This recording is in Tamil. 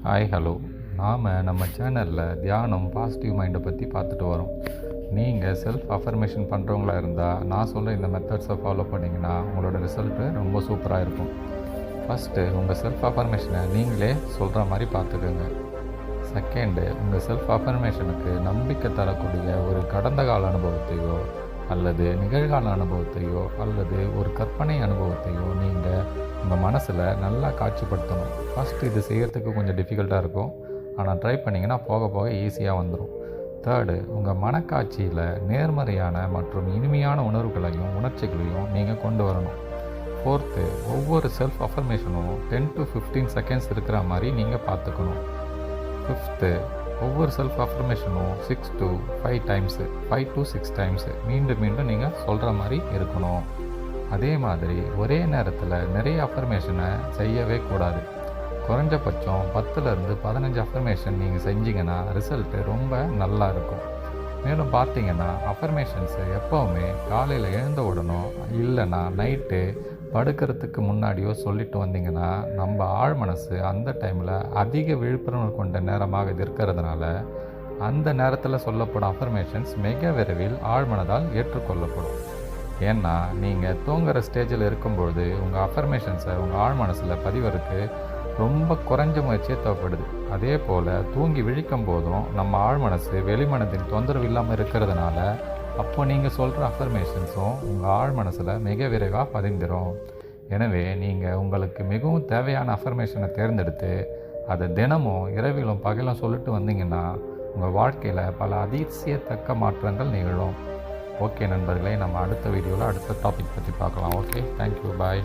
Hi hello. நாம் நம்ம சேனலில் தியானம் பாசிட்டிவ் மைண்டை பற்றி பார்த்துட்டு வரோம். நீங்கள் செல்ஃப் அஃபர்மேஷன் பண்ணுறவங்களா இருந்தால் நான் சொல்ல இந்த மெத்தட்ஸை ஃபாலோ பண்ணிங்கன்னா உங்களோட ரிசல்ட்டு ரொம்ப சூப்பராக இருக்கும். ஃபஸ்ட்டு உங்கள் செல்ஃப் அஃபர்மேஷனை நீங்களே சொல்கிற மாதிரி பார்த்துக்கோங்க. செகண்டு, உங்கள் செல்ஃப் அஃபர்மேஷனுக்கு நம்பிக்கை தரக்கூடிய ஒரு கடந்த கால அனுபவத்தையோ அல்லது நிகழ்கால அனுபவத்தையோ அல்லது ஒரு கற்பனை அனுபவத்தையோ நீங்கள் உங்கள் மனசில் நல்லா காட்சிப்படுத்தணும். ஃபஸ்ட்டு இது செய்கிறதுக்கு கொஞ்சம் டிஃபிகல்ட்டாக இருக்கும், ஆனால் ட்ரை பண்ணிங்கன்னா போக போக ஈஸியாக வந்துடும். தேர்டு, உங்கள் மனக்காட்சியில் நேர்மறையான மற்றும் இனிமையான உணர்வுகளையும் உணர்ச்சிகளையும் நீங்கள் கொண்டு வரணும். ஃபோர்த்து, ஒவ்வொரு செல்ஃப் அஃபர்மேஷனும் 10 to 15 செகண்ட்ஸ் இருக்கிற மாதிரி நீங்கள் பார்த்துக்கணும். ஃபிஃப்த்து, ஒவ்வொரு செல்ஃப் அஃபர்மேஷனும் 6 to 5 டைம்ஸு 5 to 6 டைம்ஸு மீண்டும் மீண்டும் நீங்கள் சொல்கிற மாதிரி இருக்கணும். அதே மாதிரி ஒரே நேரத்தில் நிறைய அஃபர்மேஷனை செய்யவே கூடாது. குறைஞ்சபட்சம் 10லேருந்து 15 அஃபர்மேஷன் நீங்கள் செஞ்சீங்கன்னா ரிசல்ட்டு ரொம்ப நல்லா இருக்கும். மேலும் பார்த்தீங்கன்னா அஃபர்மேஷன்ஸு எப்போவுமே காலையில் எழுந்த உடனோ இல்லைன்னா நைட்டு படுக்கிறதுக்கு முன்னாடியோ சொல்லிட்டு வந்தீங்கன்னா நம்ம ஆழ் மனசு அந்த டைமில் அதிக விழிப்புணர்வு கொண்ட நேரமாக இது இருக்கிறதுனால அந்த நேரத்தில் சொல்லப்படும் அஃபர்மேஷன்ஸ் மிக விரைவில் ஆழ்மனதால் ஏற்றுக்கொள்ளப்படும். ஏன்னா நீங்கள் தூங்குகிற ஸ்டேஜில் இருக்கும்பொழுது உங்கள் அஃபர்மேஷன்ஸை உங்கள் ஆழ் மனசில் பதிவருக்கு ரொம்ப குறைஞ்ச முயற்சியே தேவைப்படுது. அதே போல் தூங்கி விழிக்கும் போதும் நம்ம ஆழ் மனசு வெளிமனதின் தொந்தரவு இல்லாமல் இருக்கிறதுனால அப்போ நீங்கள் சொல்கிற அஃபர்மேஷன்ஸும் உங்கள் ஆழ் மனசில் மிக விரைவாக பதிந்துடும். எனவே நீங்கள் உங்களுக்கு மிகவும் தேவையான அஃபர்மேஷனை தேர்ந்தெடுத்து அதை தினமும் இரவிலும் பகலும் சொல்லிட்டு வந்தீங்கன்னா உங்கள் வாழ்க்கையில் பல அதிசயத்தக்க மாற்றங்கள் நிகழும். ஓகே நண்பர்களே, நம்ம அடுத்த வீடியோவில் அடுத்த டாபிக் பற்றி பார்க்கலாம். ஓகே, தேங்க்யூ, பாய்.